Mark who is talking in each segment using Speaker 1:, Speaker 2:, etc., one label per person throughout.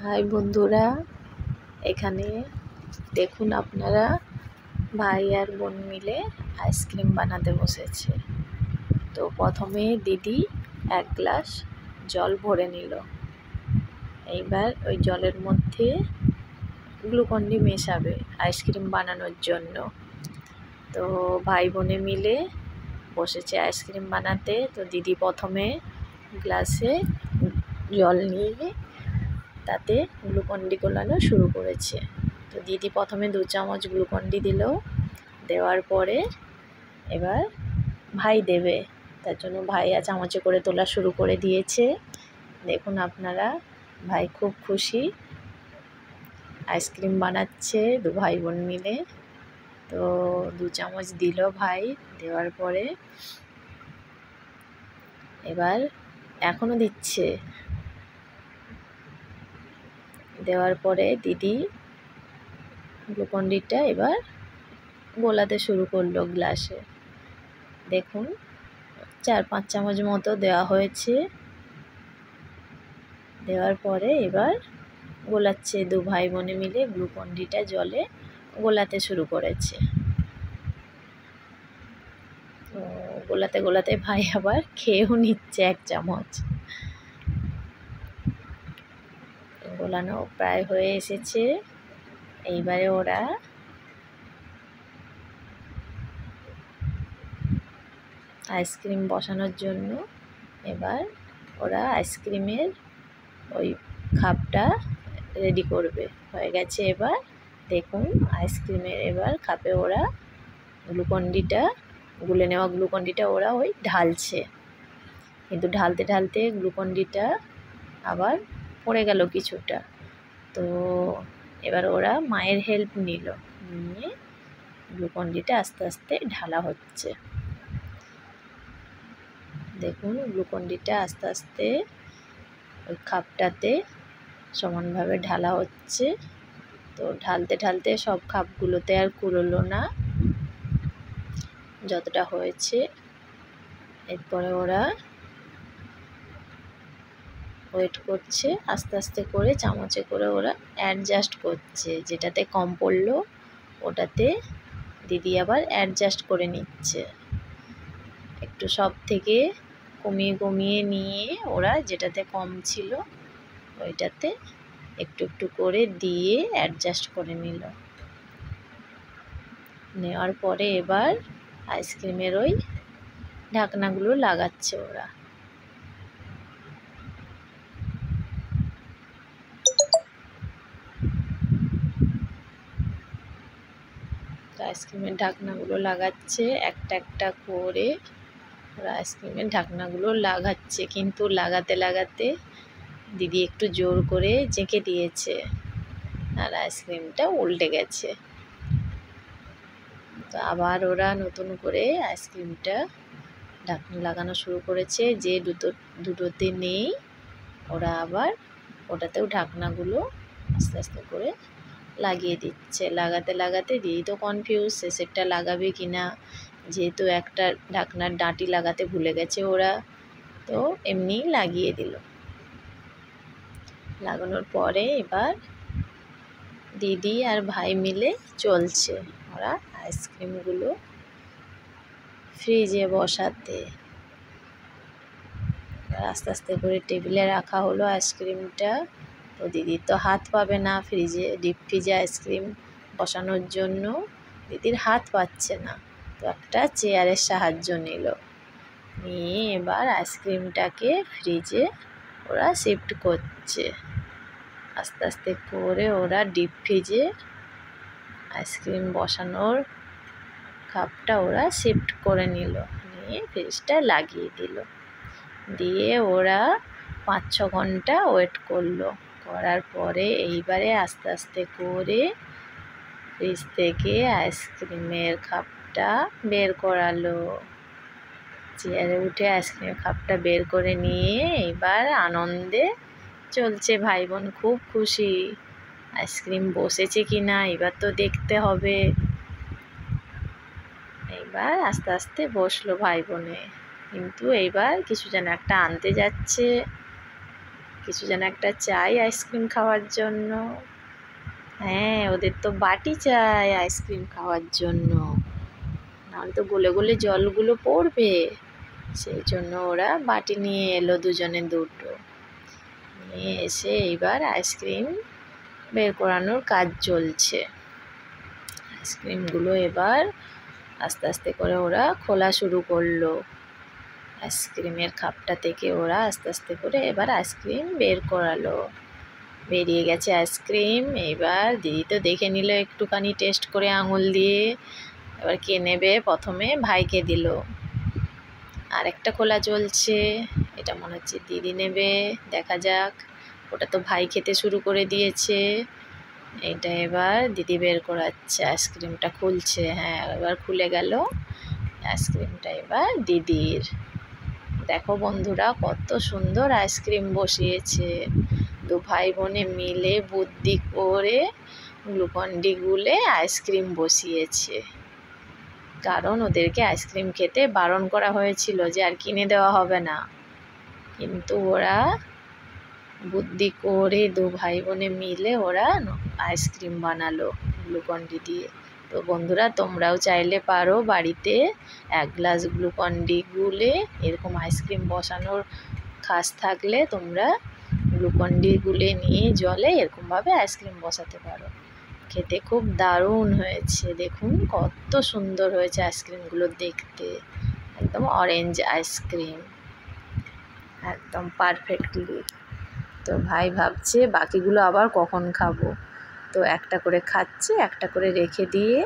Speaker 1: High বন্ধুরা, এখানে দেখুন আপনারা ভাই আর বোন মিলে আইসক্রিম বানাতে বসেছে। তো প্রথমে দিদি এক গ্লাস জল ভরে নিল। এইবার ওই জলের মধ্যে গ্লুকন-ডি মেশাবে আইসক্রিম বানানোর জন্য। তো ভাই বোনে মিলে বসেছে আইসক্রিম বানাতে। তো দিদি প্রথমে গ্লাসে জল নিয়ে তাতে গ্লুকন-ডি গোলানো শুরু করেছে। তো দিদি প্রথমে 2 চামচ গ্লুকন-ডি দিল। দেওয়ার পরে এবার ভাই দেবে, তার জন্য ভাইয়া চামচে করে তোলা শুরু করে দিয়েছে। দেখুন আপনারা, ভাই খুব খুশি, আইসক্রিম বানাচ্ছে 2 ভাই বোন মিলে। তো 2 চামচ দিল ভাই। দেওয়ার পরে এবার এখনও দিচ্ছে। দেওয়ার পরে দিদি গ্লুকন-ডিটা এবার গোলাতে শুরু করলো গ্লাসে। দেখুন 4-5 চামচ মতো দেওয়া হয়েছে। দেওয়ার পরে এবার গোলাচ্ছে, 2 ভাই বোনে মিলে গ্লুকন-ডিটা জলে গোলাতে শুরু করেছে। তো গোলাতে গোলাতে ভাই আবার খেয়েও নিচ্ছে 1 চামচ। গোলানো প্রায় হয়ে এসেছে। এইবারে ওরা আইসক্রিম বসানোর জন্য এবার ওরা আইসক্রিমের ওই কাপটা রেডি করবে। হয়ে গেছে। এবার দেখুন আইসক্রিমের এবার কাপে ওরা গ্লুকন-ডিটা, গুলে নেওয়া গ্লুকন-ডিটা ওরা ওই ঢালছে। কিন্তু ঢালতে ঢালতে গ্লুকন-ডিটা আবার পড়ে গেল কিছুটা। তো এবার ওরা মায়ের হেল্প নিল, নিয়ে গ্লুকন-ডিটা আস্তে আস্তে ঢালা হচ্ছে। দেখুন গ্লুকন-ডিটা আস্তে আস্তে ওই কাপটাতে সমানভাবে ঢালা হচ্ছে। তো ঢালতে ঢালতে সব কাপগুলোতে আর কুলোলো না, যতটা হয়েছে। এরপরে ওরা ওয়েট করছে, আস্তে আস্তে করে চামচে করে ওরা অ্যাডজাস্ট করছে। যেটাতে কম পড়লো ওটাতে দিদি আবার অ্যাডজাস্ট করে নিচ্ছে। একটু সব থেকে কমিয়ে কমিয়ে নিয়ে ওরা যেটাতে কম ছিল ওইটাতে একটু একটু করে দিয়ে অ্যাডজাস্ট করে নিল। নেওয়ার পরে এবার আইসক্রিমের ওই ঢাকনাগুলো লাগাচ্ছে ওরা। আইসক্রিমের ঢাকনাগুলো লাগাচ্ছে একটা একটা করে। ওরা আইসক্রিমের ঢাকনাগুলো লাগাচ্ছে, কিন্তু লাগাতে লাগাতে দিদি একটু জোর করে জেঁকে দিয়েছে আর আইসক্রিমটা উল্টে গেছে। তো আবার ওরা নতুন করে আইসক্রিমটা ঢাকনা লাগানো শুরু করেছে। যে দুটোতে নেই ওরা আবার ওটাতেও ঢাকনাগুলো আস্তে আস্তে করে লাগিয়ে দিচ্ছে। লাগাতে লাগাতে দিদি তো কনফিউজ শেষেরটা লাগাবে কি না, যেহেতু একটা ঢাকনার ডাঁটি লাগাতে ভুলে গেছে ওরা, তো এমনিই লাগিয়ে দিল। লাগানোর পরে এবার দিদি আর ভাই মিলে চলছে ওরা আইসক্রিমগুলো ফ্রিজে বসাতে। আস্তে আস্তে করে টেবিলে রাখা হলো আইসক্রিমটা। তো দিদির তো হাত পাবে না ফ্রিজে, ডিপ ফ্রিজে আইসক্রিম বসানোর জন্য দিদির হাত পাচ্ছে না। তো একটা চেয়ারের সাহায্য নিল, নিয়ে এবার আইসক্রিমটাকে ফ্রিজে ওরা শিফট করছে। আস্তে আস্তে করে ওরা ডিপ ফ্রিজে আইসক্রিম বসানোর কাপটা ওরা শিফট করে নিল, নিয়ে ফ্রিজটা লাগিয়ে দিল। দিয়ে ওরা 5-6 ঘন্টা ওয়েট করলো। করার পরে এইবারে আস্তে আস্তে করে ফ্রিজ থেকে আইসক্রিমের কাপটা বের করালো। চেয়ারে উঠে আইসক্রিমের কাপটা বের করে নিয়ে এবার আনন্দে চলছে ভাই বোন, খুব খুশি। আইসক্রিম বসেছে কি না এবার তো দেখতে হবে। এইবার আস্তে আস্তে বসলো ভাই বোনে, কিন্তু এইবার কিছু যেন একটা আনতে যাচ্ছে, কিছু যেন একটা চাই আইসক্রিম খাওয়ার জন্য। হ্যাঁ, ওদের তো বাটি চাই আইসক্রিম খাওয়ার জন্য, নাহলে তো গলে গলে জলগুলো পড়বে। সেই জন্য ওরা বাটি নিয়ে এলো দুজনে দুটো, নিয়ে এসে এইবার আইসক্রিম বের করানোর কাজ চলছে। আইসক্রিমগুলো এবার আস্তে আস্তে করে ওরা খোলা শুরু করলো। আইসক্রিমের কাপটা থেকে ওরা আস্তে আস্তে করে এবার আইসক্রিম বের করালো। বেরিয়ে গেছে আইসক্রিম। এইবার দিদি তো দেখে নিল একটুখানি টেস্ট করে আঙুল দিয়ে। এবার কে নেবে, প্রথমে ভাইকে দিল। আর একটা খোলা চলছে, এটা মনে হচ্ছে দিদি নেবে, দেখা যাক। ওটা তো ভাই খেতে শুরু করে দিয়েছে। এটা এবার দিদি বের করাচ্ছে, আইসক্রিমটা খুলছে। হ্যাঁ, এবার খুলে গেল আইসক্রিমটা এবার দিদির। দেখো বন্ধুরা, কত সুন্দর আইসক্রিম বসিয়েছে। দু ভাই বোনে মিলে বুদ্ধি করে গ্লুকন-ডি গুলে আইসক্রিম বসিয়েছে। কারণ ওদেরকে আইসক্রিম খেতে বারণ করা হয়েছিল যে আর কিনে দেওয়া হবে না, কিন্তু ওরা বুদ্ধি করে দু ভাই বোনে মিলে ওরা আইসক্রিম বানালো গ্লুকন-ডি দিয়ে। তো বন্ধুরা, তোমরাও চাইলে পারো বাড়িতে 1 গ্লাস গ্লুকন-ডি গুলে এরকম আইসক্রিম বসানোর খাস থাকলে তোমরা গ্লুকন-ডি গুলে নিয়ে জলে এরকমভাবে আইসক্রিম বসাতে পারো। খেতে খুব দারুণ হয়েছে। দেখুন কত সুন্দর হয়েছে আইসক্রিমগুলো দেখতে, একদম অরেঞ্জ আইসক্রিম, একদম পারফেক্টলি। তো ভাই ভাবছে বাকিগুলো আবার কখন খাবো, তো একটা করে খাচ্ছে, একটা করে রেখে দিয়ে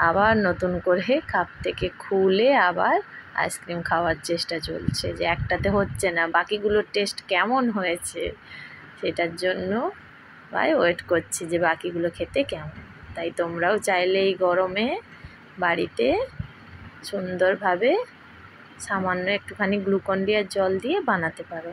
Speaker 1: আবার নতুন করে কাপ থেকে খুলে আবার আইসক্রিম খাওয়ার চেষ্টা চলছে, যে একটাতে হচ্ছে না, বাকিগুলোর টেস্ট কেমন হয়েছে সেটার জন্য ভাই ওয়েট করছে যে বাকিগুলো খেতে কেমন। তাই তোমরাও চাইলে এই গরমে বাড়িতে সুন্দরভাবে সামান্য একটুখানি গ্লুকন-ডি আর জল দিয়ে বানাতে পারো।